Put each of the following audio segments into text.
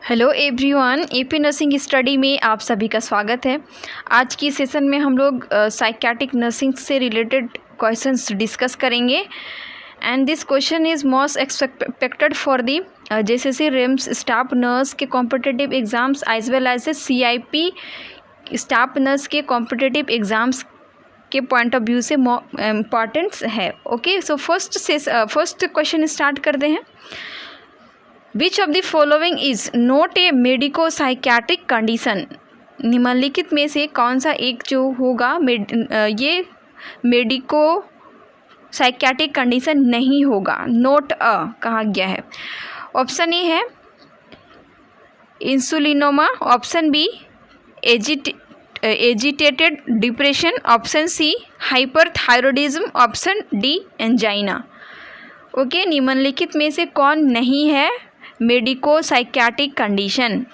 Hello everyone, AP nursing study में आप सभी का स्वागत है। आज की सेशन में हम लोग साइकियाट्रिक नर्सिंग से रिलेटेड क्वेश्चंस डिस्कस करेंगे and this question is most expected for the JCC RIMS staff nurse के competitive exams as well as a CIP staff nurse के कॉम्पिटिटिव एग्ज़ाम्स के पॉइंट ऑफ व्यू से important है। Okay, so first question start करते हैं। Which of the following is not a medico psychiatric condition? निम्नलिखित में से कौन सा एक जो होगा ये मेडिको साइकियाट्रिक कंडीशन नहीं होगा, नोट अ कहा गया है। ऑप्शन ए है insulinoma, option B agitated depression, option C hyperthyroidism, option D angina. Okay, निम्नलिखित में से कौन नहीं है medico psychiatric condition?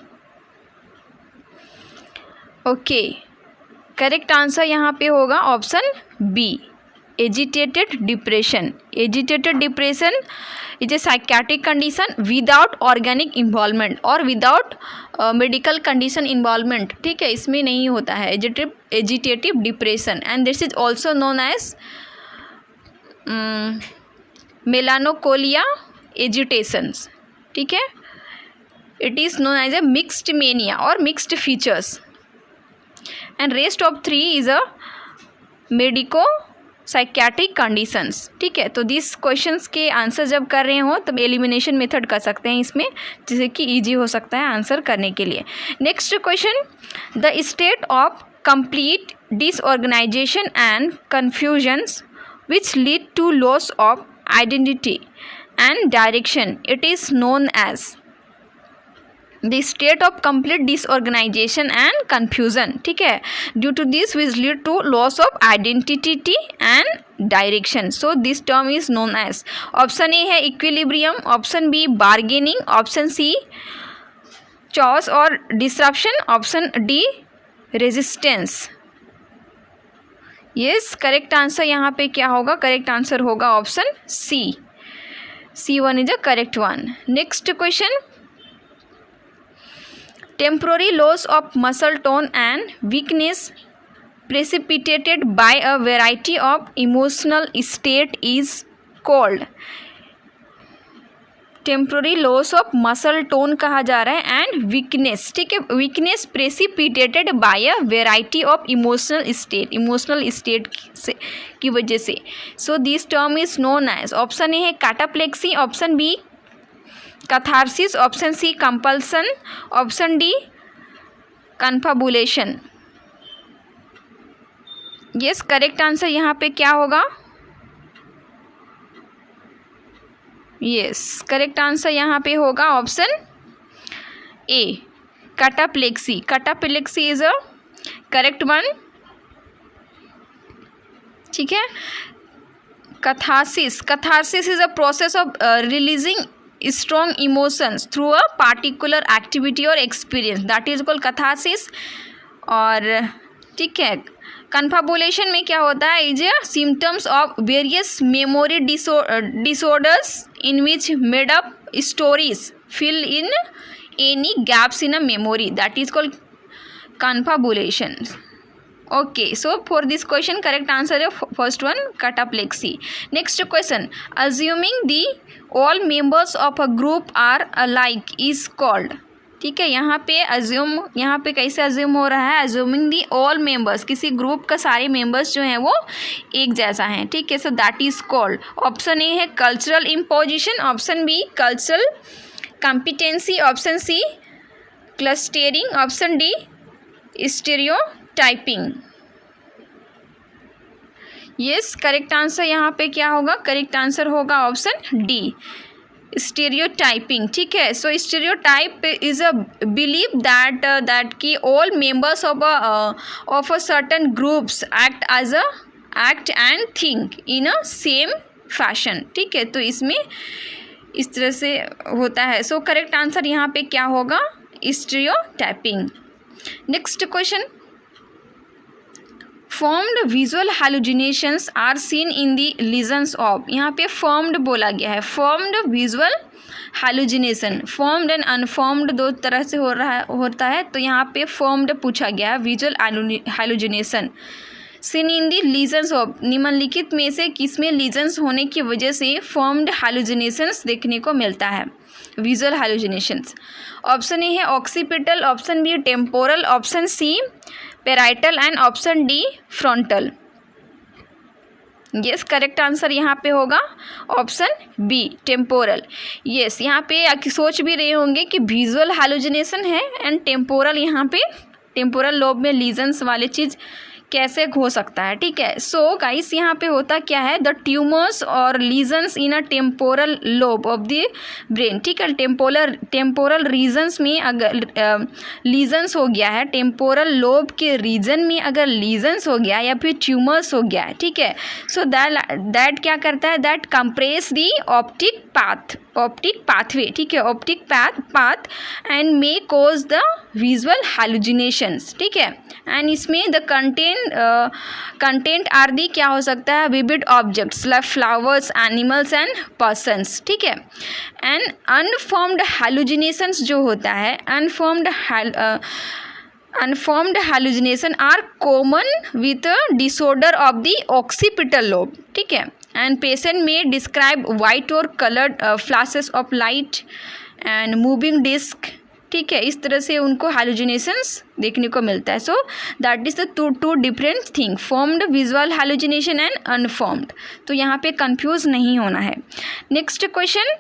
Okay, correct answer यहाँ पे होगा option B, agitated depression. Agitated depression is a psychiatric condition without organic involvement और विदाउट मेडिकल कंडीशन इन्वॉल्वमेंट। ठीक है, इसमें नहीं होता है agitative depression and this is also known as melancholia agitations. ठीक है, it is known as A mixed mania और mixed features and rest of 3 is a medico psychiatric conditions. ठीक है, तो दिस क्वेश्चंस के आंसर जब कर रहे हो तब एलिमिनेशन मेथड कर सकते हैं इसमें, जिससे कि इजी हो सकता है आंसर करने के लिए। Next question, the state of complete disorganization and confusions which lead to loss of identity and direction, it is known as the state of complete disorganization and confusion. ठीक है, due to this which lead to loss of identity and direction, so this term is known as, option A है equilibrium, option B bargaining, option C chaos और disruption, option D resistance। Yes, correct answer यहाँ पे क्या होगा? Correct answer होगा option C, C1 is a correct one. Next question, temporary loss of muscle tone and weakness precipitated by a variety of emotional state is called. Temporary loss of muscle tone कहा जा रहा है and weakness. ठीक है, weakness precipitated by a variety of emotional state से की वजह से, so this term is known as, option A है cataplexy, option B catharsis, option C compulsion, option D confabulation. Yes, correct answer यहाँ पे क्या होगा? यस, करेक्ट आंसर यहाँ पे होगा option A, cataplexy. Cataplexy is a correct one. ठीक है, catharsis is a process of releasing strong emotions through a particular activity और experience, that is called catharsis. और ठीक है, कन्फाबुलेशन में क्या होता है? Is symptoms of various memory disorders in which made up stories fill in any gaps in a memory, that is called confabulation. Okay, so for this question correct answer है first one, cataplexy. Next question, assuming the all members of a group are alike is called. ठीक है, यहाँ पे कैसे assume हो रहा है? Assuming the all members, किसी ग्रुप का सारे मेंबर्स जो हैं वो एक जैसा हैं। ठीक है, so that is called, option A है cultural imposition, option B cultural competency, option C clustering, option D stereotyping. Yes, correct answer यहाँ पे क्या होगा? करेक्ट आंसर होगा ऑप्शन डी, स्टीरियोटाइपिंग। ठीक है, so stereotype is a believe that कि all members of a certain groups act and think in a same fashion. ठीक है, तो इसमें इस तरह से होता है, सो करेक्ट आंसर यहाँ पे क्या होगा? Stereotyping. Next question, formed visual hallucinations are seen in the lesions of. यहाँ पे फॉर्म्ड बोला गया है, formed visual hallucination, formed and unformed दो तरह से होता है। तो यहाँ पे फॉर्म्ड पूछा गया है, visual hallucination. Seen in the lesions of, निम्नलिखित में से किसमें लीजन्स होने की वजह से फॉर्म्ड हैलुजिनेशंस देखने को मिलता है, विजुअल हैलुजिनेशंस। ऑप्शन ए है occipital, option B temporal, option C parietal and option D frontal. Yes, correct answer यहाँ पे होगा ऑप्शन बी टेम्पोरल। यस, यहाँ पे सोच भी रहे होंगे कि विजुअल हैलुजिनेशन है एंड टेम्पोरल, यहाँ पे टेम्पोरल लोब में लीजन्स वाले चीज़ कैसे हो सकता है। ठीक है, सो गाइस यहाँ पे होता क्या है, द ट्यूमर्स और lesions in a temporal lobe of the brain. ठीक है, टेम्पोरल रीजन्स में अगर लीजन्स हो गया है, टेम्पोरल लोब के रीजन में अगर लीजन्स हो गया या फिर ट्यूमर्स हो गया है, ठीक है, सो दैट क्या करता है, that compress the optic pathway, ठीक है, optic path and may cause the visual hallucinations. ठीक है, एंड इसमें द कंटेंट आर दी क्या हो सकता है, vivid objects like flowers, animals and persons. ठीक है, एंड अनफॉर्म्ड हैलुजिनेशंस जो होता है, unformed hallucination are common with disorder of the occipital lobe. ठीक है, एंड पेशेंट में डिस्क्राइब वाइट और coloured flashes of light and moving disc. ठीक है, इस तरह से उनको हैलुजिनेशंस देखने को मिलता है। So that is the two different thing, formed visual hallucination and unformed. तो यहाँ पे कंफ्यूज नहीं होना है। Next question,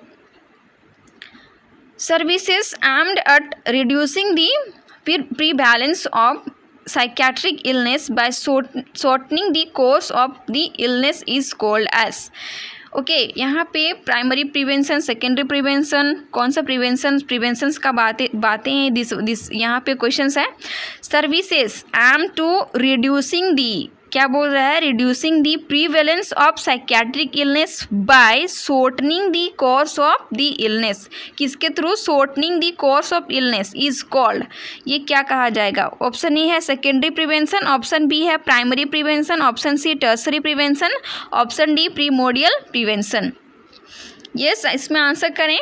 services aimed at reducing the prevalence of psychiatric illness by shortening the course of the illness is called as। Okay, यहाँ पे primary prevention, secondary prevention, कौन सा प्रिवेंशंस का बातें हैं, दिस यहाँ पे क्वेश्चंस है। Services aim to reducing the, क्या बोल रहा है, reducing the prevalence of psychiatric illness by shortening the course of the illness. किसके through, shortening the course of illness is called, ये क्या कहा जाएगा। ऑप्शन ए है सेकेंडरी प्रिवेंशन, ऑप्शन बी है primary prevention, option C tertiary prevention, option D primordial prevention. Yes, इसमें answer करें।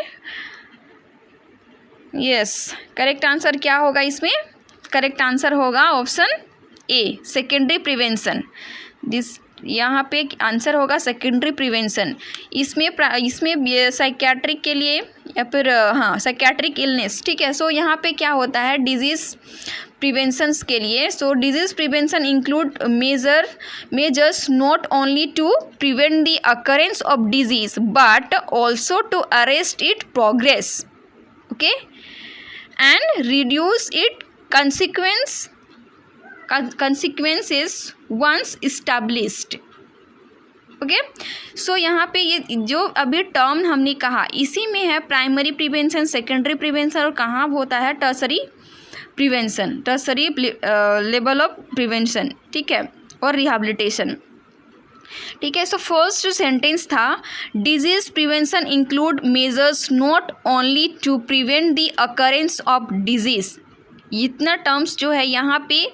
Yes, correct answer क्या होगा इसमें, करेक्ट आंसर होगा option a secondary prevention. This यहाँ पे आंसर होगा सेकेंडरी प्रिवेंशन। इसमें साइकियाट्रिक के लिए या फिर साइकियाट्रिक इलनेस। ठीक है, सो यहाँ पे क्या होता है डिजीज़ प्रिवेंशंस के लिए। So disease prevention include measures not only to prevent the occurrence of disease but also to arrest it progress, okay, and reduce it consequences once established। Okay, so यहाँ पे ये जो अभी टर्म हमने कहा इसी में है प्राइमरी प्रिवेंशन, सेकेंडरी प्रिवेंशन और कहाँ होता है tertiary prevention, tertiary level of prevention. ठीक है, और रिहैबिलिटेशन। ठीक है, सो फर्स्ट जो सेंटेंस था, disease prevention include measures not only to prevent the occurrence of disease. इतना टर्म्स जो है यहाँ पे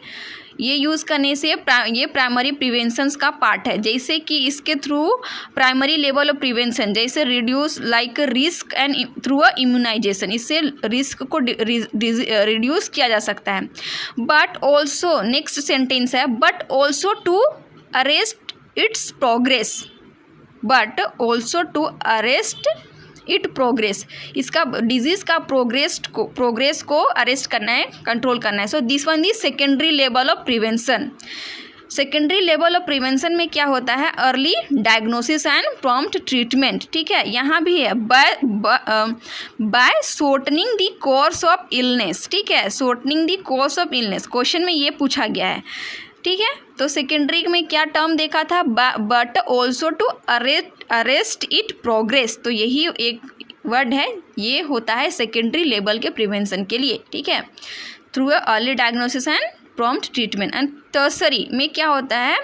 ये यूज़ करने से ये प्राइमरी प्रिवेंशंस का पार्ट है। जैसे कि इसके through primary level of prevention, जैसे reduce like risk and through a immunisation, इससे रिस्क को रिड्यूस किया जा सकता है। बट ऑल्सो, नेक्स्ट सेंटेंस है, but also to arrest its progress, but also to arrest it progress, इसका डिजीज़ का प्रोग्रेस को अरेस्ट करना है, कंट्रोल करना है। So this one is secondary level of prevention. Secondary level of prevention में क्या होता है, early diagnosis and prompt treatment. ठीक है, यहाँ भी है by shortening the course of illness. ठीक है, shortening the course of illness question में ये पूछा गया है। ठीक है, तो सेकेंडरी में क्या टर्म देखा था, but also to arrest it progress, तो यही एक वर्ड है, ये होता है सेकेंडरी लेवल के प्रिवेंशन के लिए। ठीक है, through early diagnosis and prompt treatment. And tertiary में क्या होता है,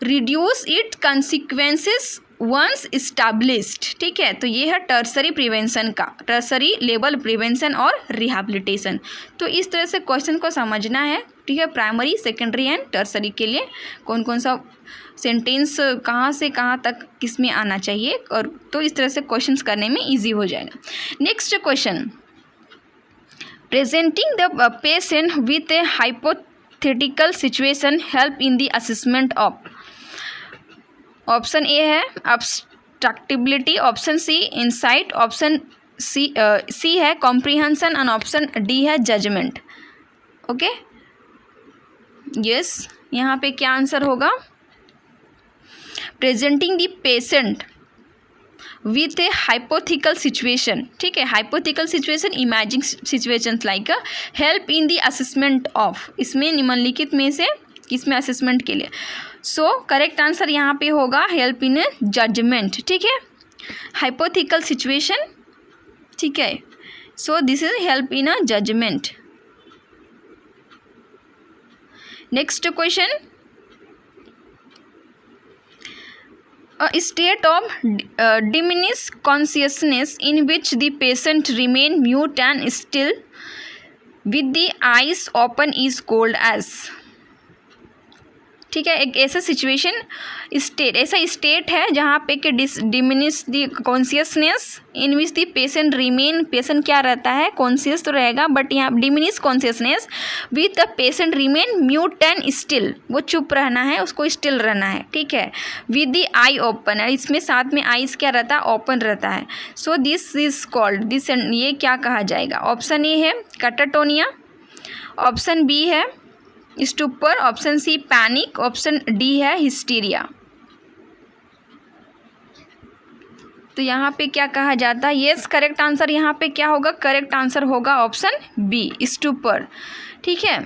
reduce it consequences once established, ठीक है। तो ये है टर्सरी प्रिवेंशन का, टर्सरी लेवल प्रिवेंशन और रिहैबिलिटेशन। तो इस तरह से क्वेश्चन को समझना है, ठीक है। प्राइमरी, सेकेंडरी एंड टर्सरी के लिए कौन कौन सा सेंटेंस कहाँ से कहाँ तक किस में आना चाहिए, और तो इस तरह से क्वेश्चंस करने में इजी हो जाएगा। Next question, presenting the patient with a hypothetical situation help in the assessment of. Option A है abstractability, option C insight, option C है कॉम्प्रिहेंशन एंड ऑप्शन डी है जजमेंट। ओके, यस, यहाँ पे क्या आंसर होगा? Presenting the patient with a hypothetical situation, ठीक है। Hypothetical situation, imaging situations like help in the assessment of, इसमें निम्नलिखित में से किसमें असेसमेंट के लिए? सो करेक्ट आंसर यहाँ पे होगा हेल्प इन जजमेंट, ठीक है। हाइपोथिकल सिचुएशन, ठीक है, so this is help in judgment. Next question, a state of diminished consciousness in which the patient remain mute and still with the eyes open is called as, ठीक है। एक ऐसा situation state, ऐसा state है जहाँ पे कि diminish the consciousness in which the patient remain, patient क्या रहता है, कॉन्शियस तो रहेगा बट यहाँ diminish consciousness with the patient remain mute and still, वो चुप रहना है, उसको स्टिल रहना है, ठीक है। विद द आई ओपन, इसमें साथ में आईज क्या रहता है, ओपन रहता है। So this is called, this, ये क्या कहा जाएगा? ऑप्शन ए है कैटाटोनिया, ऑप्शन बी है stupor, option C panic, option D है हिस्टीरिया। तो यहाँ पे क्या कहा जाता है? यस, करेक्ट आंसर यहाँ पे क्या होगा? करेक्ट आंसर होगा ऑप्शन बी, स्टूपर, ठीक है।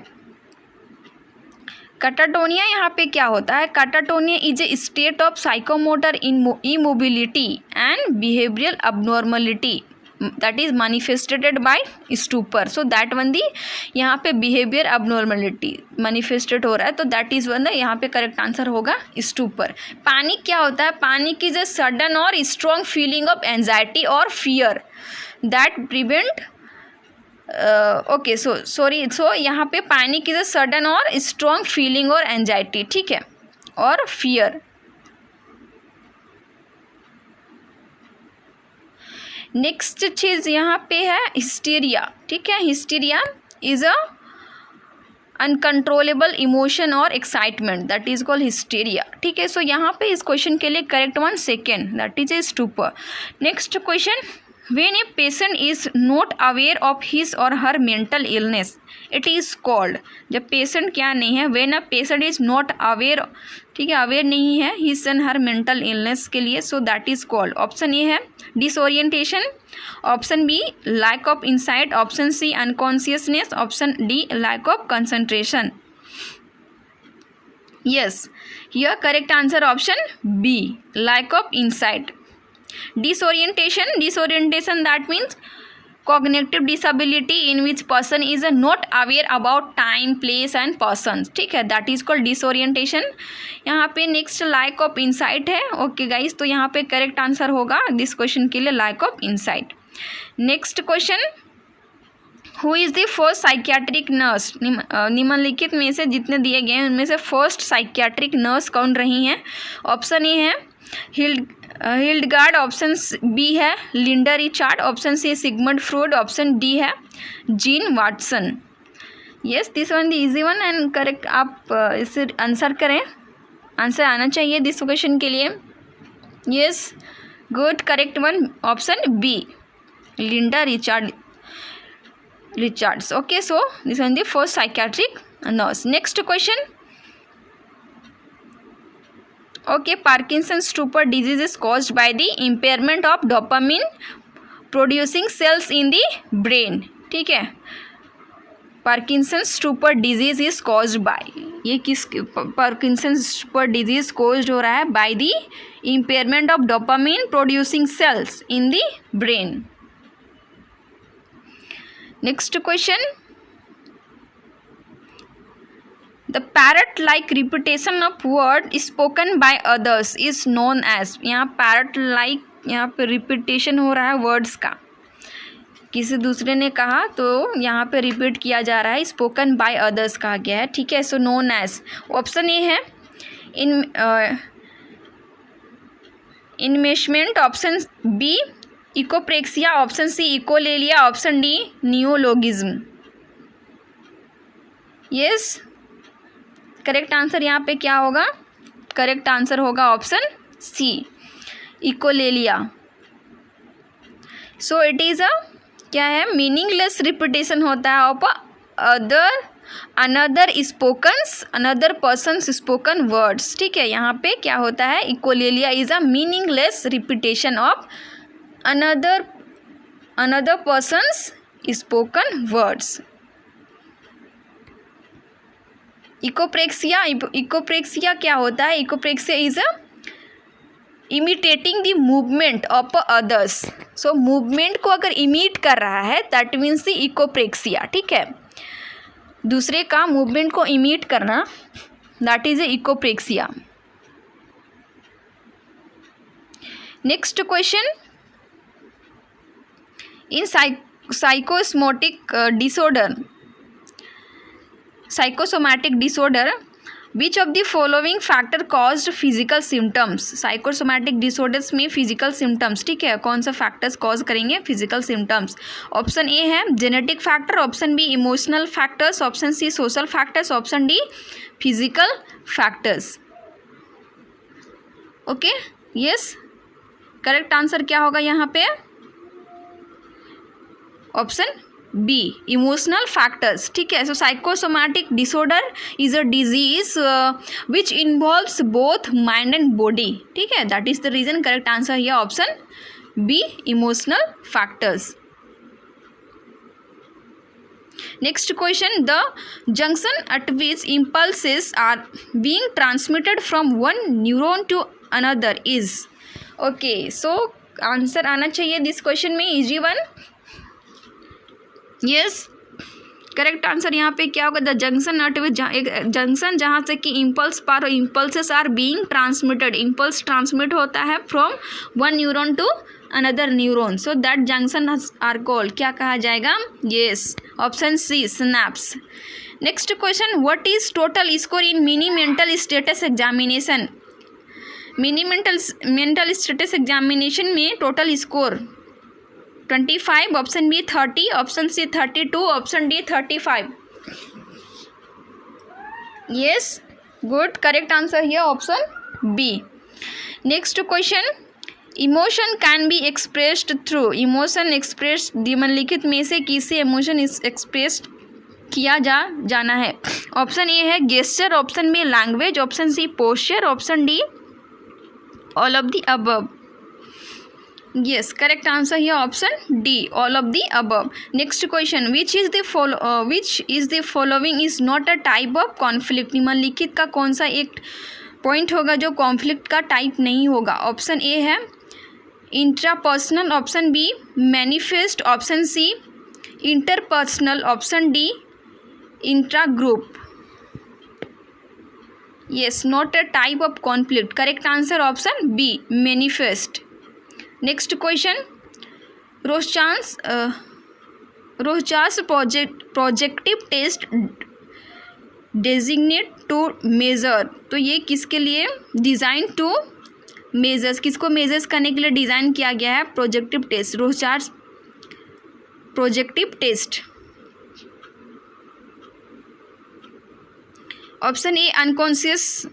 कैटाटोनिया यहाँ पे क्या होता है? Catatonia is a state of psychomotor immobility and behavioural abnormality that is manifested by stupor. So that one दी यहाँ पे behavior abnormality manifested हो रहा है, तो that is one यहाँ पे correct answer होगा stupor. Panic क्या होता है? Panic is a sudden or strong feeling of anxiety or fear that prevent okay, so sorry, so यहाँ पे panic is a sudden or strong feeling or anxiety, ठीक है, और fear. नेक्स्ट चीज़ यहाँ पे है हिस्टीरिया, ठीक है। Hysteria is a uncontrollable emotion और excitement, that is called hysteria, ठीक है। सो यहाँ पे इस क्वेश्चन के लिए correct one second, that is a stupor. Next question, when a patient is not aware of his or her mental illness it is called, जब patient क्या नहीं है, when a patient is not aware, ठीक है, aware नहीं है his and her mental illness के लिए, so that is called, option A है disorientation, option B lack of insight, option C unconsciousness, option D lack of concentration. Yes, here correct answer option B, lack of insight. disorientation that means cognitive disability in which person is not aware about time, place and persons, ठीक है, that is called disorientation। यहाँ पे next lack of insight है, okay guys, तो यहाँ पे correct answer होगा this question के लिए lack of insight। Next question, who is the first psychiatric nurse, निम्नलिखित में से जितने दिए गए हैं उनमें से फर्स्ट साइकियाट्रिक नर्स कौन रही हैं? ऑप्शन ए है हिल्डगार्ड, ऑप्शन बी है Linda Richard, option C Sigmund Freud, option D है Jean Watson. Yes, this one the easy one and correct, आप इसे आंसर करें, आंसर आना चाहिए दिस क्वेश्चन के लिए। Yes, good, correct one option B, Linda Richards. Okay, so this one the first psychiatric nurse. Next question, okay, Parkinson's stupor disease is caused by the impairment of dopamine producing cells in the brain, ठीक है। Parkinson's stupor disease is caused by, ये किस Parkinson's stupor disease caused हो रहा है by the impairment of dopamine producing cells in the brain। Next question, the parrot like repetition of word spoken by others is known as, यहाँ parrot like यहाँ पे repetition हो रहा है words का, किसी दूसरे ने कहा तो यहाँ पे रिपीट किया जा रहा है, स्पोकन बाय अदर्स कहा गया है, ठीक है। So known as option A है enmeshment, option B echopraxia, option C echolalia, option D neologism. Yes, correct answer यहाँ पे क्या होगा? करेक्ट आंसर होगा option C echolalia. So it is a क्या है? मीनिंगलेस रिपीटेशन होता है of another spokens, another person's spoken words, ठीक है। यहाँ पे क्या होता है? Echolalia is a meaningless repetition of another person's spoken words. Echopraxia क्या होता है? Echopraxia is a imitating the movement of others. So movement को अगर इमिट कर रहा है दैट मीन्स द इकोप्रेक्सिया, ठीक है। दूसरे का मूवमेंट को इमिट करना that is a echopraxia. Next question, in psychosomatic disorder which of the following factor caused physical symptoms. Psychosomatic disorders में फिजिकल सिम्टम्स, ठीक है, कौन सा फैक्टर्स कॉज करेंगे फिजिकल सिम्टम्स? ऑप्शन ए है genetic factor, option B emotional factors, option C social factors, option D physical factors. Okay, yes, correct answer क्या होगा यहाँ पे? ऑप्शन बी इमोशनल फैक्टर्स, ठीक है। So psychosomatic disorder is a disease which involves both mind and body, ठीक है, that is the reason. Correct answer है option B emotional factors. Next question, the junction at which impulses are being transmitted from one neuron to another is. Okay, so answer आना चाहिए this question में, easy one. Yes, correct answer यहाँ पे क्या होगा? The junction at विच, एक junction जहाँ से कि इम्पल्स पार, impulses are being transmitted, impulse transmit होता है from one neuron to another neuron, so that junction are called, क्या कहा जाएगा? Yes, option C synapse. Next question, what is total score in mini mental status examination. Mini mental status examination में total score 25, option B 30, option C 32, option D 35। Yes, good, correct answer है option B. Next question, emotion can be expressed through, emotion express निम्नलिखित में से किससे emotion express किया जाना है? Option A है gesture, option B language, option C posture, option D all of the above. yes, correct answer here option D, all of the above. Next question, which is the following is not a type of conflict। निम्नलिखित का कौन सा एक point होगा जो conflict का type नहीं होगा? ऑप्शन ए है intrapersonal, option B manifest, option C interpersonal, option D intra group. yes, not a type of conflict, correct answer option B, manifest. Next question, Rorschach's projective test designate to measure, तो ये किसके लिए? Design to measures, किसको measures करने के लिए design किया गया है? Projective test, Rorschach projective test. Option A unconscious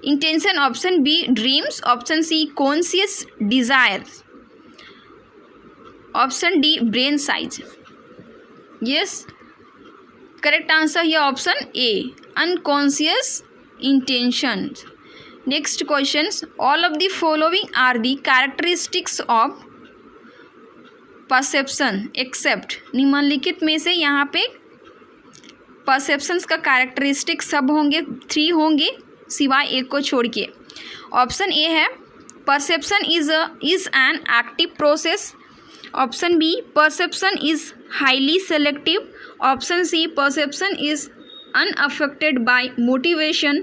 intention, option B dreams, option C conscious desire, option D brain size. Yes, correct answer है option A unconscious intention. Next question, all of the following are the characteristics of perception except, निम्नलिखित में से यहाँ पे perceptions का characteristic सब होंगे, 3 होंगे सिवाय एक को छोड़ के। ऑप्शन ए है perception is an active process, option B perception is highly selective, option C perception is unaffected by motivation.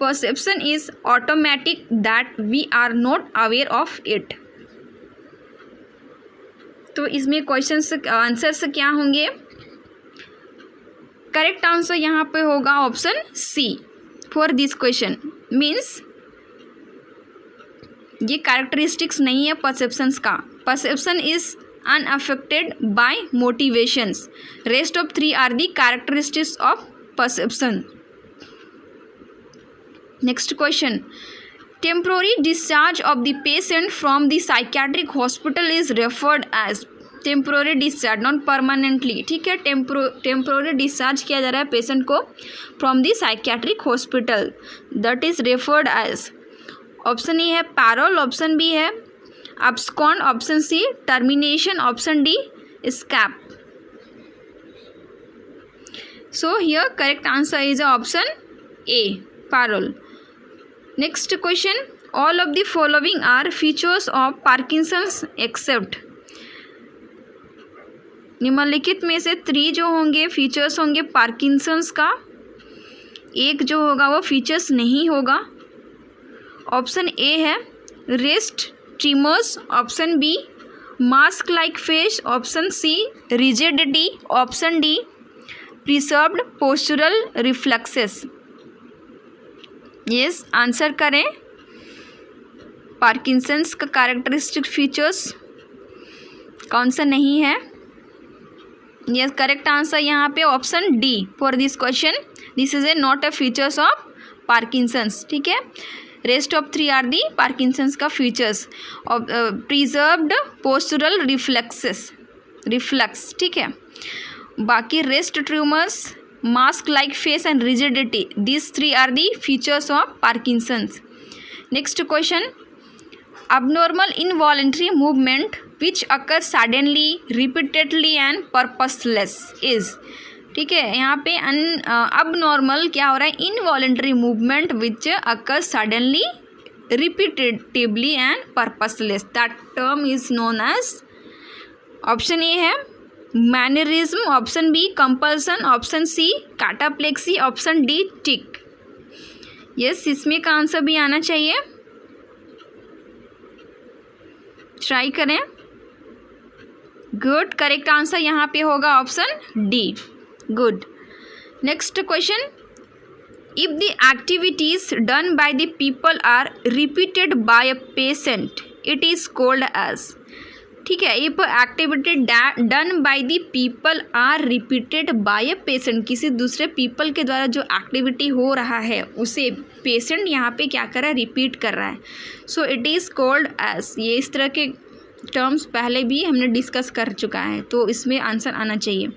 Perception is automatic that we are not aware of it. तो इसमें क्वेश्चंस आंसर्स क्या होंगे? Correct answer यहाँ पे होगा option C for this question. Means ये characteristics नहीं है परसेप्शंस का. Perception is unaffected by motivations. Rest of three are the characteristics of perception. Next question. Temporary discharge of the patient from the psychiatric hospital is referred as. Temporary discharge, not permanently. ठीक है, temporary discharge किया जा रहा है patient को from the psychiatric hospital, that is referred as. Option A है parole, option B है abscond, option C termination, option D escape. So here correct answer is option A, parole. Next question. All of the following are features of Parkinson's except. निम्नलिखित में से 3 जो होंगे features होंगे Parkinson's का, एक जो होगा वो फीचर्स नहीं होगा. ऑप्शन ए है rest tremors, option B mask like face, option C rigidity, option D preserved postural reflexes. Yes, answer करें. पार्किंसंस का कैरेक्टरिस्टिक फीचर्स कौन सा नहीं है? यस, करेक्ट आंसर यहाँ पे option D for this question. This is a not a features of Parkinson's. ठीक है, rest of 3 are the Parkinson's का फीचर्स. Preserved postural reflex. ठीक है, बाकी rest tumours, mask like face and rigidity, this 3 are the features of Parkinson's. Next question. abnormal involuntary movement which occurs suddenly, repeatedly and purposeless is. ठीक है, यहाँ पे abnormal क्या हो रहा है? involuntary movement which occurs suddenly, repeatedly and purposeless. That term is known as. Option A है mannerism, option B compulsion, option C cataplexy, option D tic. Yes, इसमें का आंसर भी आना चाहिए, ट्राई करें. गुड, करेक्ट आंसर यहाँ पे होगा option D. Good. Next question. If the activities done by the people are repeated by a patient it is called as. ठीक है, if activity done by the people are repeated by a patient, किसी दूसरे people के द्वारा जो activity हो रहा है उसे पेशेंट यहाँ पे क्या कर रहा है? रिपीट कर रहा है. So it is called as. ये इस तरह के टर्म्स पहले भी हमने डिस्कस कर चुका है, तो इसमें आंसर आना चाहिए.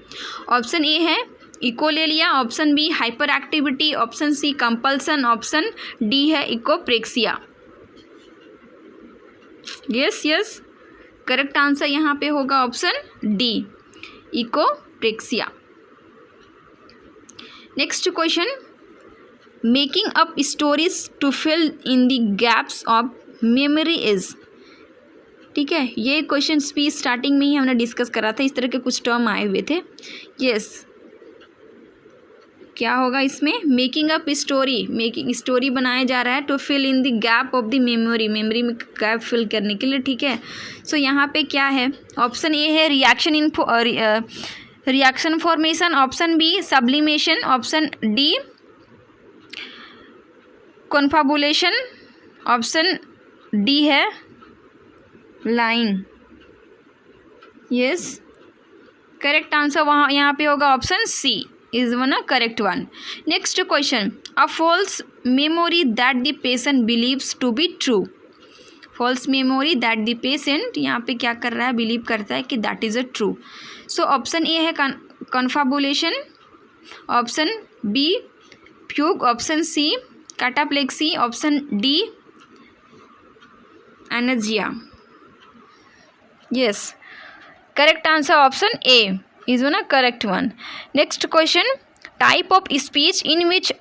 ऑप्शन ए है echolalia, option B hyper activity, option C compulsion, option D है इकोप्रेक्सिया. यस, करेक्ट आंसर यहाँ पे होगा option D, echopraxia. Next question. Making up stories to fill in the gaps of memory is. ठीक है, ये question भी starting में ही हमने डिस्कस करा था, इस तरह के कुछ टर्म आए हुए थे. यस, क्या होगा इसमें? Making up story, making story बनाया जा रहा है to fill in the gap of the memory, memory में गैप फिल करने के लिए. ठीक है, सो यहाँ पे क्या है? ऑप्शन ए है reaction formation, option B sublimation, option D confabulation, option D है लाइन. यस, करेक्ट आंसर वहाँ यहाँ पे होगा option C is one a correct one. Next question. A false memory that the patient believes to be true. False memory that the patient यहाँ पे क्या कर रहा है? बिलीव करता है कि that is a true. So option A है confabulation, option B fugue, option C cataplexy, option D anergia. Yes, correct answer option A is one a correct one. Next question. Type of speech in which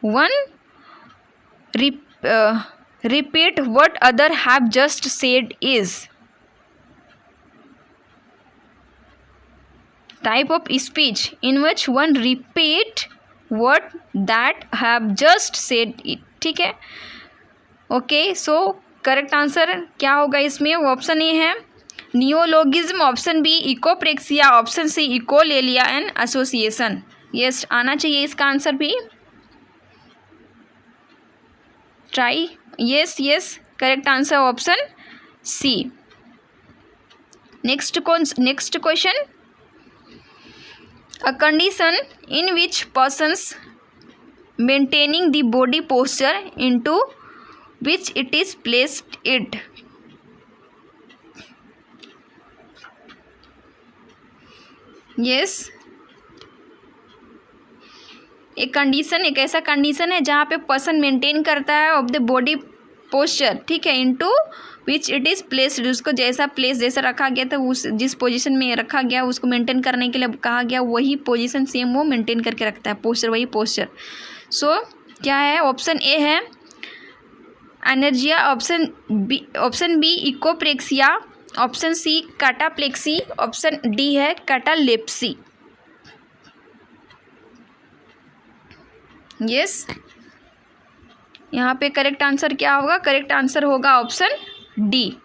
one repeat what other have just said is. Type of speech in which one repeat what that have just said it. ठीक है, okay. सो correct answer क्या होगा इसमें? वो option A है neologism, option B echopraxia, option C echolalia and association. Yes, आना चाहिए इसका आंसर भी. Try. Yes yes, correct answer option C. Next question. A condition in which persons maintaining the body posture into which it is placed it. Yes, एक condition, एक ऐसा condition है जहाँ पे पर्सन मेंटेन करता है ऑफ द बॉडी पोस्चर, ठीक है, into which it is placed. उसको जैसा प्लेस जैसा रखा गया था, उस जिस पोजीशन में रखा गया उसको मेंटेन करने के लिए कहा गया, वही पोजीशन सेम वो मेंटेन करके रखता है, पोस्चर वही पोस्चर. सो क्या है? ऑप्शन ए है anergia, option B echopraxia, option C cataplexy, option D है कैटालेप्सी. यस, यहाँ पे करेक्ट आंसर क्या होगा? करेक्ट आंसर होगा option D.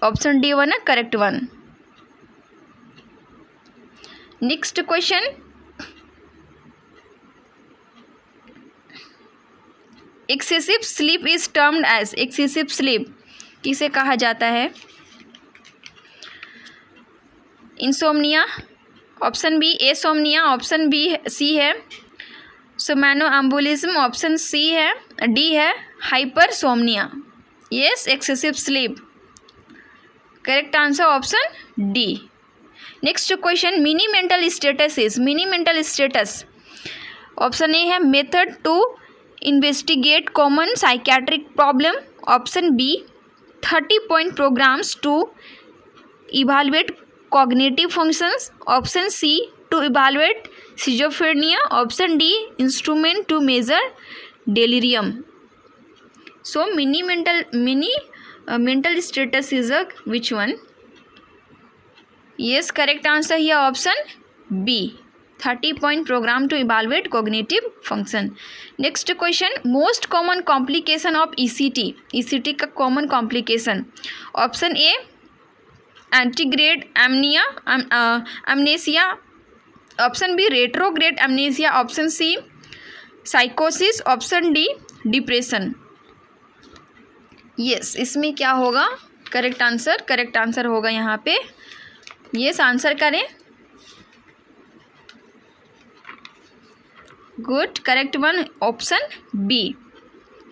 Option D one है correct one. Next question. Excessive sleep is termed as. Excessive sleep किसे कहा जाता है? Insomnia, option B asomnia, option B C है सोमैनोएम्बोलिज्म, ऑप्शन सी है डी है hypersomnia. Yes, excessive sleep. Correct answer option D. Next question. Mini mental status is. Mini mental status, option A है method to investigate common psychiatric problem, option B 30 point programmes to evaluate cognitive functions, option C to evaluate schizophrenia, option D instrument to measure delirium. So mini mental status is a which one? Yes, correct answer here option B 30 point program to evaluate cognitive function. Next question. Most common complication of ECT. ECT का common complication. Option A antegrade amnesia, option B retrograde amnesia, option C साइकोसिस, option D depression. Yes, इसमें क्या होगा? Correct answer, correct answer होगा यहाँ पे. Yes, answer करें. Good, correct one option B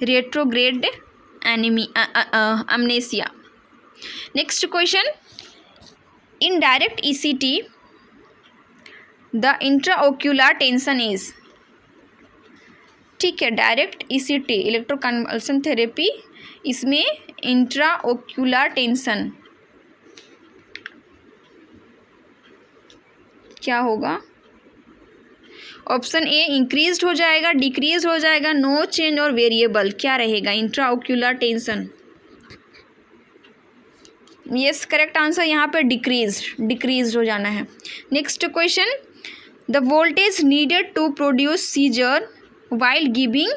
retrograde amnesia. Next question. In direct ECT the intraocular tension is. ठीक है, डायरेक्ट ईसीटी इलेक्ट्रोकन्वल्सन थेरेपी, इसमें इंट्राओक्यूलर टेंशन क्या होगा? ऑप्शन ए इंक्रीज हो जाएगा, डिक्रीज हो जाएगा, नो चेंज और वेरिएबल. क्या रहेगा? Intraocular tension. Yes, correct answer यहाँ पे डिक्रीज हो जाना है. Next question. The voltage needed to produce seizure while giving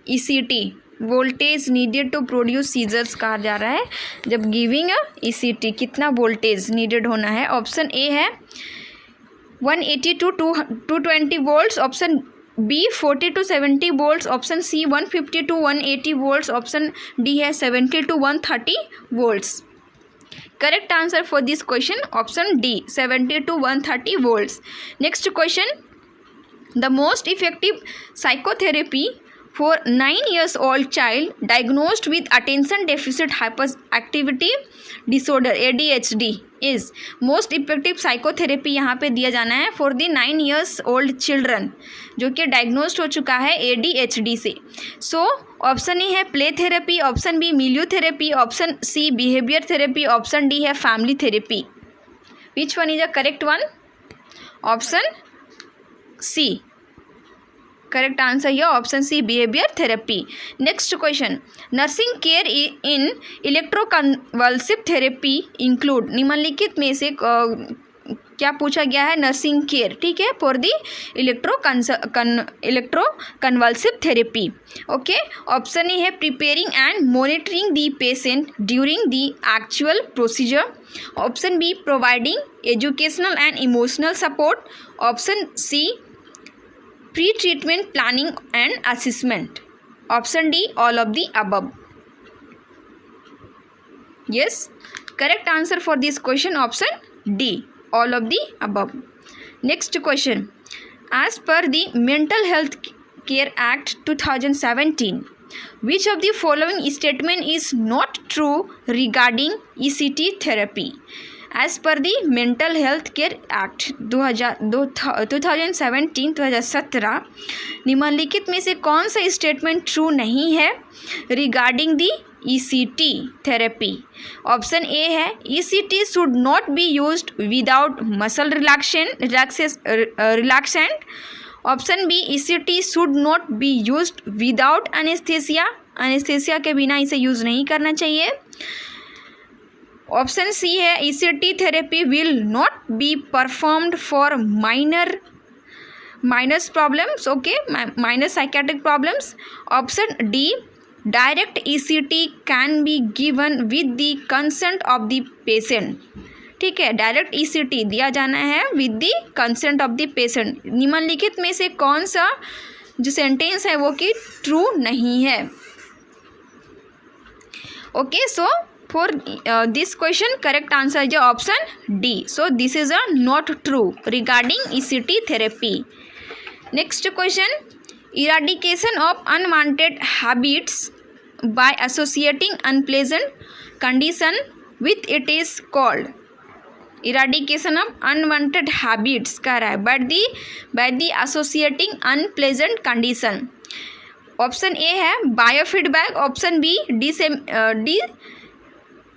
ECT. Voltage needed to produce seizures कहा जा रहा है जब गिविंग ईसीटी. कितना वोल्टेज नीडेड होना है? ऑप्शन ए है 180 to 220 volts, option B 40 to 70 volts, option C 150 to 180 volts, option D है 70 to 130 volts. Correct answer for this question option D 70 to 130 volts. Next question. The most effective psychotherapy for 9 years old child diagnosed with attention deficit hyperactivity disorder ADHD is. most effective psychotherapy यहाँ पे दिया जाना है for the 9 years old children जो कि diagnosed हो चुका है ADHD से. सो ऑप्शन ए है play therapy, option B milieu therapy, option C behaviour therapy, option D है family therapy. Which one is a correct one? Option C. Correct answer here option C behaviour therapy. Next question. Nursing care in electroconvulsive therapy include. निम्नलिखित में से क्या पूछा गया है, nursing care, ठीक है, for the electroconvulsive therapy. Okay, option A है preparing and monitoring the patient during the actual procedure. Option B providing educational and emotional support. Option C pre treatment planning and assessment. Option D all of the above. Yes, correct answer for this question option D, all of the above. Next question. As per the Mental Health Care Act 2017, which of the following statement is not true regarding ECT therapy? As per the Mental Health Care Act 2017 निम्नलिखित में से कौन सा statement true नहीं है regarding the ECT therapy? Option A है ECT should not be used without muscle relaxant. Option B ECT should not be used without anaesthesia के बिना इसे यूज़ नहीं करना चाहिए। ऑप्शन सी है ECT therapy will not be performed for minus problems, okay, minus psychiatric problems. Option D direct ECT can be given with the consent of the patient, ठीक है, direct ECT दिया जाना है with the consent of the patient. निम्नलिखित में से कौन सा जो सेंटेंस है वो कि ट्रू नहीं है? Okay, so for this question correct answer is option D. So this is a not true regarding ECT therapy. Next question. Eradication of unwanted habits by associating unpleasant condition with it is called. Eradication of unwanted habits कह रहा है by the associating unpleasant condition. Option A है biofeedback. Option B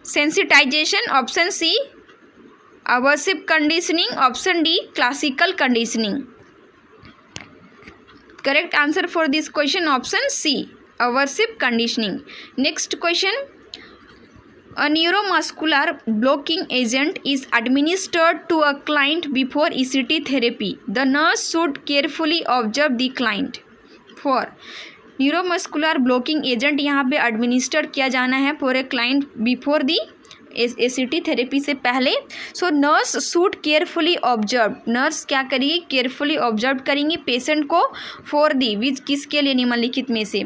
sensitization. Option C aversive conditioning. Option D classical conditioning. Correct answer for this question option C aversive conditioning. Next question. A neuromuscular blocking agent is administered to a client before ECT therapy. The nurse should carefully observe the client. For neuromuscular blocking agent यहाँ पे administer किया जाना है for a client before the ECT therapy से पहले। So nurse should carefully observe, nurse क्या करेगी, carefully observe करेंगी पेशेंट को फॉर दी विच किसके लिए, निम्नलिखित में से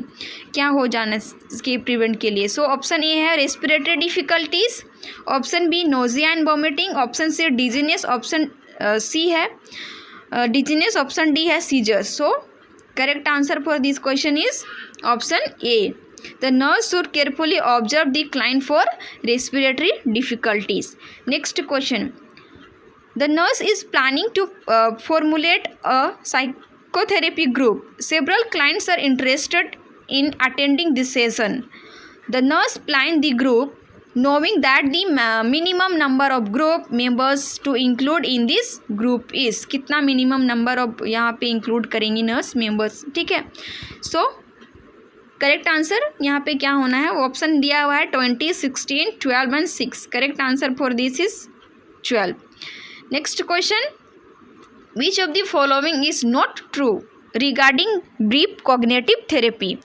क्या हो जाना के प्रिवेंट के लिए। सो ऑप्शन ए है respiratory difficulties. Option B nausea and vomiting. Option C dizziness. Option C है डिजीनेस। ऑप्शन डी है seizures. So correct answer for this question is option A. The nurse should carefully observe the client for respiratory difficulties. Next question. The nurse is planning to formulate a psychotherapy group. Several clients are interested in attending this session. The nurse planned the group knowing that the minimum number of group members to include in this group is. कितना minimum number of यहाँ पे include करेंगी nurse members, ठीक है। सो correct answer यहाँ पे क्या होना है, ऑप्शन दिया हुआ है 20, 16, 12 and 6। Correct answer for this is 12. Next question. Which of the following is not true regarding brief cognitive therapy?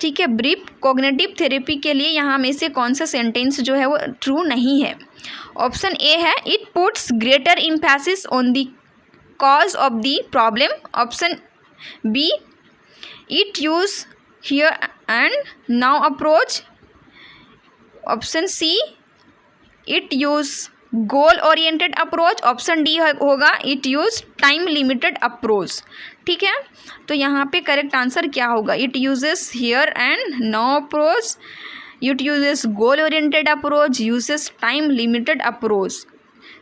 ठीक है, ब्रीफ कॉग्निटिव थेरेपी के लिए यहाँ में से कौन सा सेंटेंस जो है वो ट्रू नहीं है? ऑप्शन ए है it puts greater emphasis on the cause of the problem. Option B it use here and now approach. Option C it use goal oriented approach. Option D होगा it use time limited approach. ठीक है, तो यहाँ पे correct answer क्या होगा, it uses here and now approach, it uses goal oriented approach, uses time limited approach.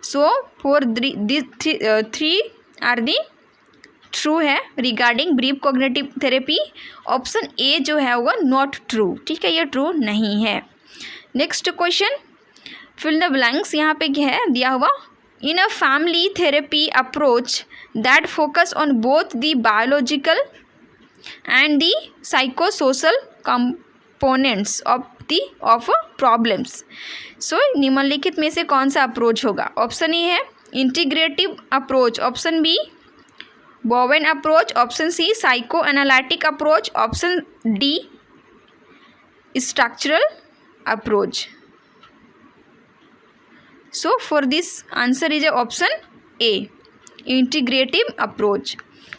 So for this three are the true है regarding brief cognitive therapy. Option ए जो है वो नॉट ट्रू, ठीक है, ये true नहीं है। Next question, fill the blanks यहाँ पे क्या है दिया हुआ, in a family therapy approach that focus on both the biological and the psychosocial components of problems. So निम्नलिखित में से कौन सा अप्रोच होगा? ऑप्शन ए है integrative approach, option B Bowen approach, option C psychoanalytic approach, option D structural approach. So for this answer is option A, integrative approach.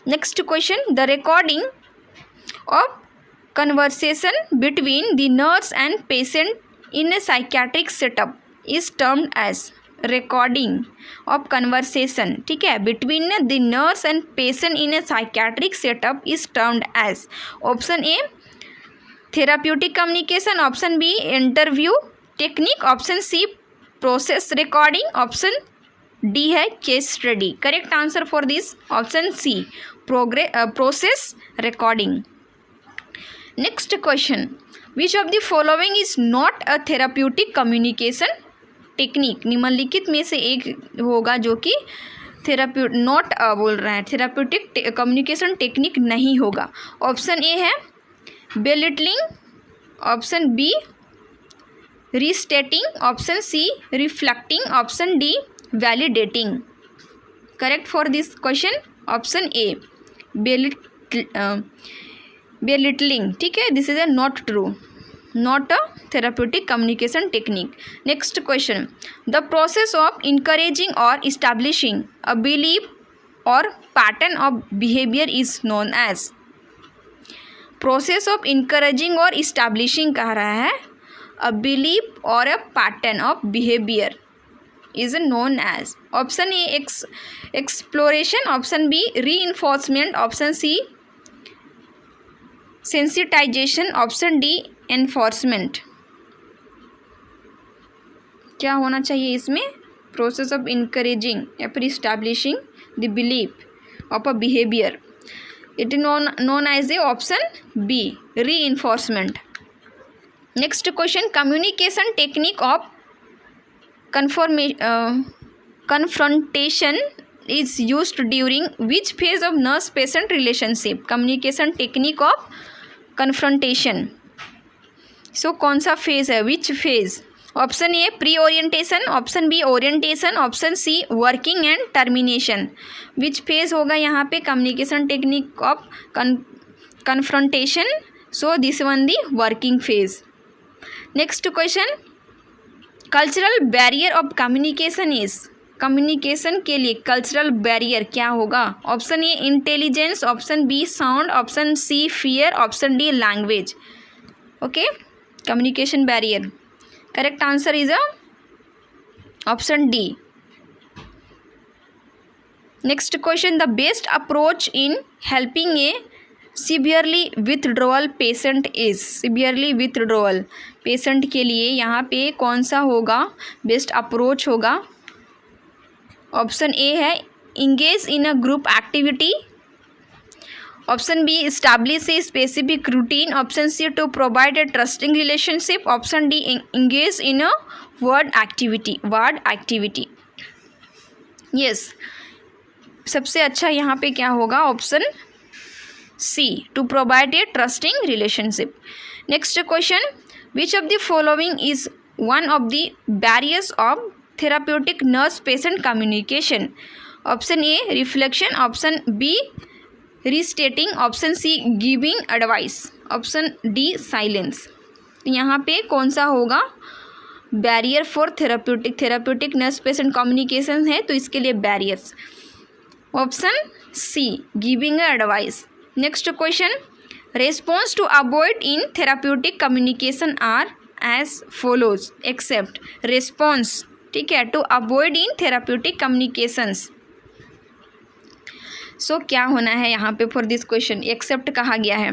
Next question, the recording of conversation between the nurse and patient in a psychiatric setup is termed as, recording of conversation, ठीक है, between the nurse and patient in a psychiatric setup is termed as, option A therapeutic communication, option B interview technique, option C process recording, option D है case study. Correct answer for this option C, process recording. Next question, which of the following is not a therapeutic communication technique? निम्नलिखित में से एक होगा जो कि not बोल रहा है, थेराप्यूटिक कम्युनिकेशन टेक्निक नहीं होगा. ऑप्शन ए है belittling, option B restating, option C reflecting, option D validating. Correct for this question option A belittling. ठीक है, this is a not true, not a therapeutic communication technique. Next question, the process of encouraging or establishing a belief or pattern of behavior is known as, process of encouraging or establishing कह रहा है, a belief or a pattern of behavior is known as, option A exploration, option B reinforcement, option C sensitization, option D enforcement. क्या होना चाहिए इसमें, process of encouraging या फिर establishing the belief of a behaviour. It is known as a option B reinforcement. Next question, communication technique of confrontation is used during which phase of nurse patient relationship. Communication technique of confrontation, so कौन सा फेज है, which phase? Option A pre orientation, option B orientation, option C working and termination. Which phase होगा यहाँ पे communication technique of confrontation? So this one the working phase. Next question, cultural barrier of communication is, communication के लिए cultural barrier क्या होगा? Option A intelligence, option B sound, option C fear, option D language. Okay, communication barrier. Correct answer is a option D. Next question, the best approach in helping a severely withdrawal patient is, severely withdrawal patient के लिए यहाँ पे कौन सा होगा best approach होगा? Option A है engage in a group activity, option B establish a specific routine, option C to provide a trusting relationship, option D engage in a word activity. yes, सबसे अच्छा यहाँ पे क्या होगा? Option C to provide a trusting relationship. Next question, which of the following is one of the barriers of therapeutic nurse patient communication? option A reflection, option B restating, option C giving advice, option D silence. यहाँ पे कौन सा होगा barrier for therapeutic nurse patient communication है, तो इसके लिए barriers option C giving advice. Next question, response to avoid in therapeutic communication are as follows except. Response, ठीक है, to avoid in therapeutic communications. So क्या होना है यहाँ पे फॉर दिस क्वेश्चन, एक्सेप्ट कहा गया है.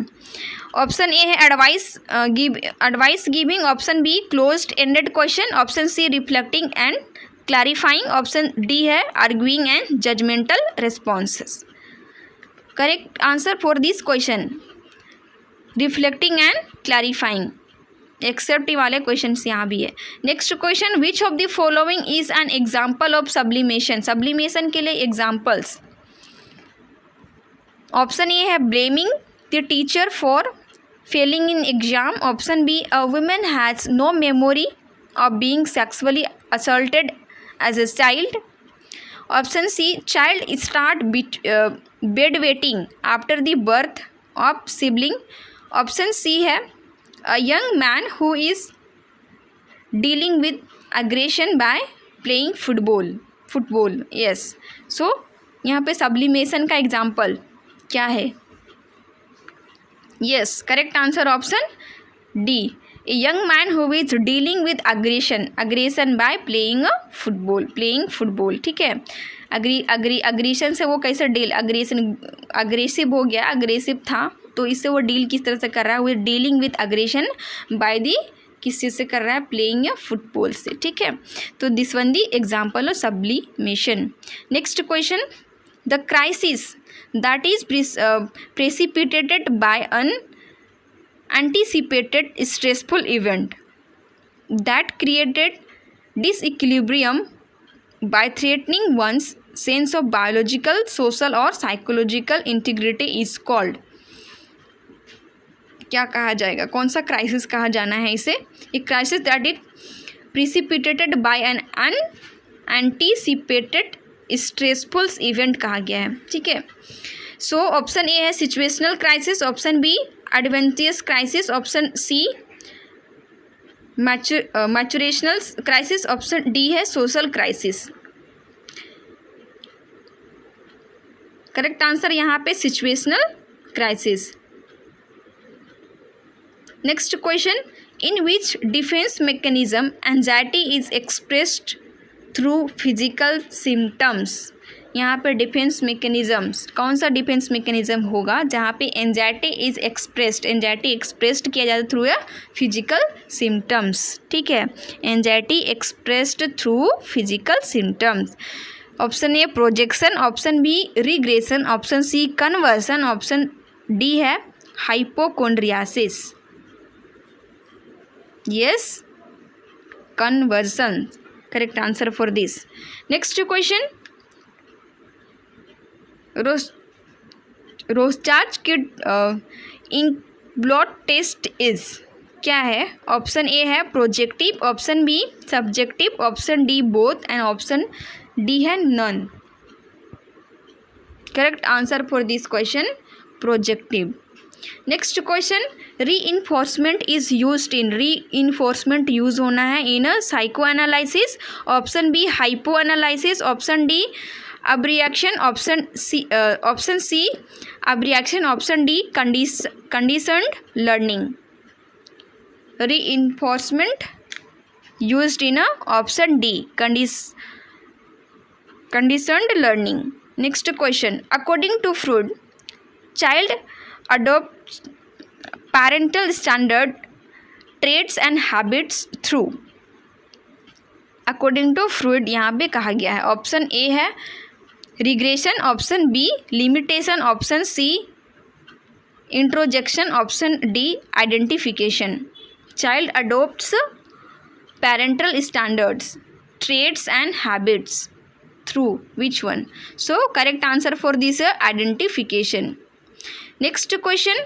ऑप्शन ए है advice giving, option B closed ended question, option C reflecting and clarifying, option D है arguing and judgemental responses. Correct answer for this question reflecting and clarifying. Except वाले question यहाँ भी है. Next question, which of the following is an example of sublimation. Sublimation के लिए examples. Option A है blaming the teacher for failing in exam, option B a women has no memory of being sexually assaulted as a child, option C, child start bed wetting after the birth of sibling. Option C है a young man who is dealing with aggression by playing football. Yes. So यहाँ पे sublimation का example क्या है? Yes, correct answer option D, a young man who is dealing with aggression by playing football. ठीक है, aggression से वो कैसे अग्रेसिव हो गया, अग्रेसिव था तो इससे वो डील किस तरह से कर रहा है, वो dealing with aggression by the किस चीज़ से कर रहा है, प्लेइंग या फुटबॉल से. ठीक है, तो this one the example of sublimation. Next question, the crisis that is precipitated by un anticipated stressful event that created disequilibrium by threatening one's sense of biological, social or psychological integrity is called. क्या कहा जाएगा, कौन सा crisis कहा जाना है इसे? एक crisis that is precipitated by an unanticipated stressful event कहा गया है. ठीक है, सो ऑप्शन ए है situational crisis, option B adventitious crisis, option C maturational crisis, option D है सोशल क्राइसिस. करेक्ट आंसर यहाँ पे situational crisis. Next question, in which defence mechanism anxiety is expressed through physical symptoms. यहाँ पे defence mechanisms, कौन सा defence mechanism होगा जहाँ पे एंजाइटी एक्सप्रेस्ड किया जाता है थ्रू अ फिजिकल सिम्टम्स. ठीक है, anxiety expressed through physical symptoms. Option A projection, option B regression, option C conversion, option D है hypochondriasis. Yes, conversion, correct answer for this. Next question, Rorschach kit ink blot test is क्या है? Option A है projective, option B subjective, option D both and option D है none. Correct answer for this question projective. Next question, reinforcement is used in, reinforcement use होना है इन psycho analysis, option B hypnoanalysis, option D abreaction, option C abreaction, option D conditioned learning. Reinforcement used in option D conditioned learning. Next question, according to Freud child adopt parental standard traits and habits through. According to Freud यहाँ पे कहा गया है, option A है regression, option B limitation, option C introjection, option D identification. Child adopts parental standards traits and habits through which one? So correct answer for this identification. Next question,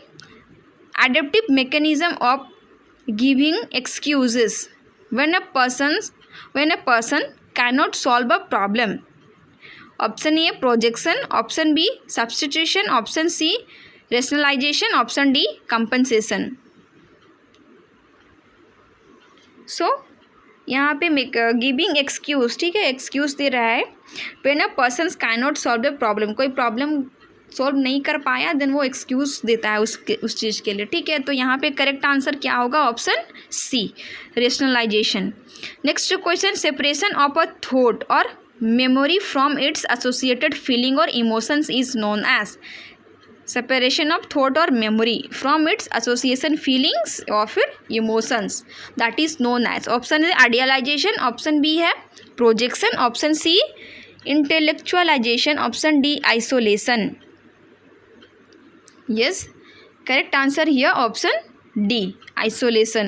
adaptive mechanism of giving excuses when a person cannot solve a problem. Option A projection, option B substitution, option C rationalization, option D compensation. So यहाँ पे giving excuse, ठीक है, excuse दे रहा है when a person cannot solve a problem, कोई problem solve नहीं कर पाया देन वो एक्सक्यूज देता है उस चीज़ के लिए. ठीक है, तो यहाँ पे करेक्ट आंसर क्या होगा? Option C rationalisation. Next question, separation of a thought और memory from its associated feeling और emotions is known as. Separation of thought और memory from its association feelings और फिर emotions, that is known as. Option है idealisation, option B है projection, option C intellectualisation, option D isolation. Yes, correct answer here option D, isolation,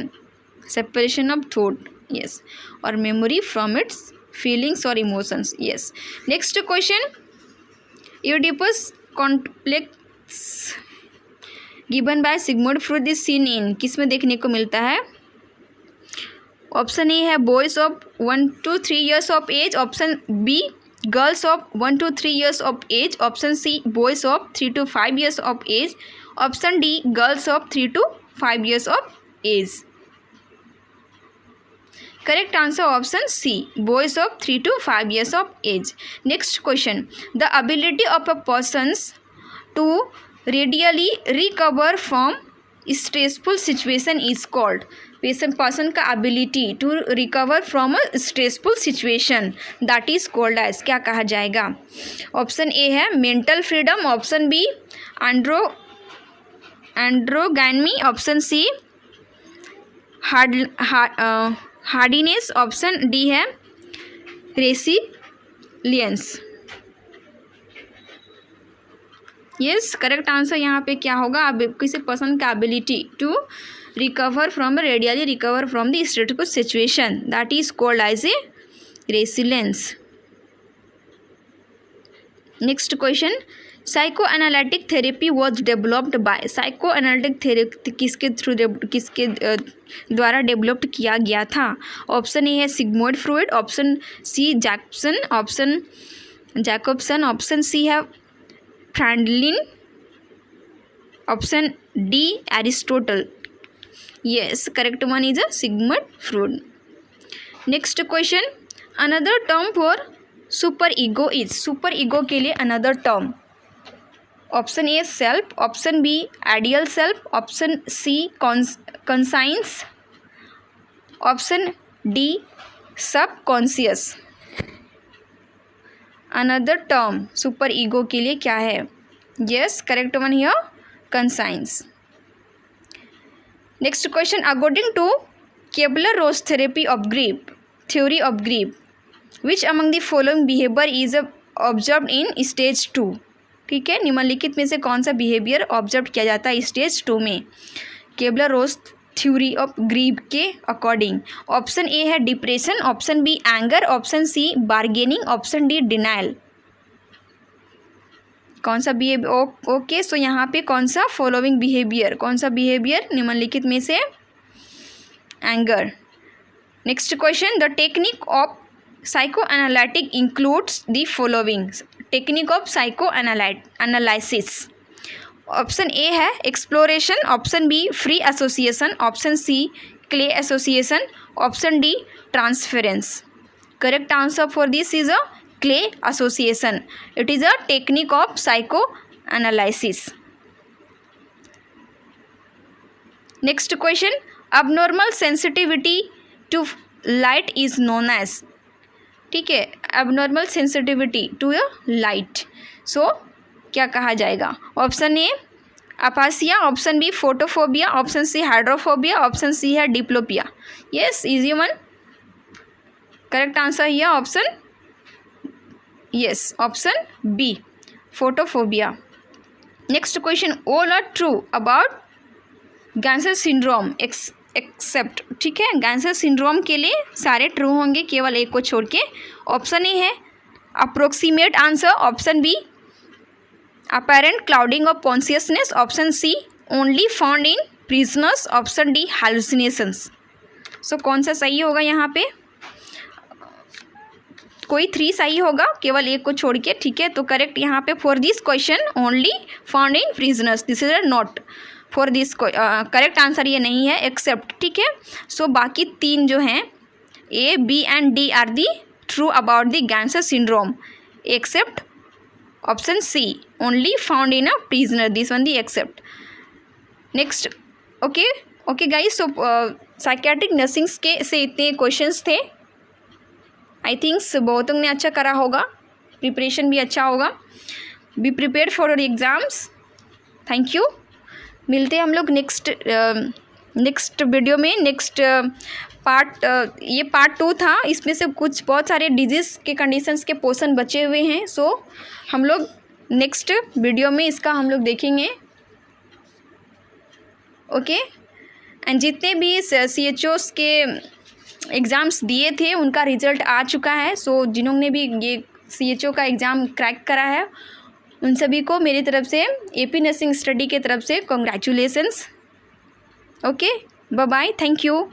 separation of thought, yes, or memory from its feelings or emotions. Yes. Next question, Oedipus complex given by Sigmund Freud is seen in, किस में देखने को मिलता है? Option A है boys of 1 to 3 years of age, option B girls of 1 to 3 years of age, option C boys of 3 to 5 years of age, option D girls of 3 to 5 years of age. Correct answer option C, boys of 3 to 5 years of age. Next question, the ability of a person to readily recover from stressful situation is called. person का ability to recover from a stressful situation, that is called as, क्या कहा जाएगा? Option A है mental freedom, option B androgyny, option C hardiness, option D है resilience. Yes, correct answer यहाँ पे क्या होगा? अब किसी पर्सन का ability to recover from readily recover from the stressful situation, that is called as a resilience. Next question, psychoanalytic therapy was developed by. Psychoanalytic therapy किसके द्वारा developed किया गया था? ऑप्शन ए है Sigmund Freud, option C Jacobson, option C है Franklin, option D Aristotle. Yes, correct one is a Sigmund Freud. Next question, another term for super ego is. Super ego के लिए another term, option A self, option B ideal self, option C conscience, option D subconscious. Another term super ego के लिए क्या है? Yes, correct one here conscience. Next question, according to Kubler Ross therapy of grief, theory of grief, which among the following behaviour is observed in stage 2। ठीक है, निम्नलिखित में से कौन सा बिहेवियर ऑब्जर्व किया जाता है स्टेज 2 में केबलर-रोज थ्योरी ऑफ ग्रीफ के अकॉर्डिंग? ऑप्शन ए है depression, option B anger, option C bargaining, option D denial. कौन सा बिहेवियर? ओके, सो यहाँ पे कौन सा फॉलोइंग बिहेवियर, कौन सा बिहेवियर निम्नलिखित में से? Anger. Next question, the technique of psychoanalytic includes the following. Technique of psychoanalysis, option A है exploration, option B free association, option C clay association, option D transference. Correct answer for this is a clay association, it is a technique of psychoanalysis. Next question, abnormal sensitivity to light is known as. ठीक है, abnormal sensitivity to light, so क्या कहा जाएगा? Option ए अपासिया, option B photophobia, option C hydrophobia, option C है diplopia. Yes, easy one. Correct answer here option, yes, option B photophobia. Next question, all are true about Ganser's syndrome except. ठीक है, गैंसेस syndrome के लिए सारे true होंगे केवल एक को छोड़ के। ऑप्शन ए है approximate answer, option B apparent clouding of consciousness, option C only found in prisoners, option D hallucinations. So कौन सा सही होगा यहाँ पे? कोई 3 सही होगा केवल एक को छोड़ के। ठीक है, तो करेक्ट यहाँ पे for this question only found in prisoners, this is not for this. Correct answer ये नहीं है, एक्सेप्ट। ठीक है, सो बाकी 3 जो हैं A B and D are the true about the Ganser's syndrome, except option C only found in a prisoner, this one the except. Next, okay guys, so psychiatric nursings के से इतने क्वेश्चंस थे। आई thinks बहुतों ने अच्छा करा होगा, preparation भी अच्छा होगा। Be prepared for your exams. Thank you. मिलते हैं हम लोग नेक्स्ट वीडियो में। नेक्स्ट पार्ट, ये पार्ट 2 था, इसमें से कुछ बहुत सारे डिजीज़ के कंडीशंस के पोर्शन बचे हुए हैं। सो हम लोग नेक्स्ट वीडियो में इसका हम लोग देखेंगे। ओके, एंड जितने भी CHOs के एग्ज़ाम्स दिए थे उनका रिज़ल्ट आ चुका है। सो जिन्होंने भी ये CHO का एग्ज़ाम क्रैक करा है उन सभी को मेरी तरफ से AP नर्सिंग स्टडी के तरफ से congratulations. Okay, bye bye, thank you.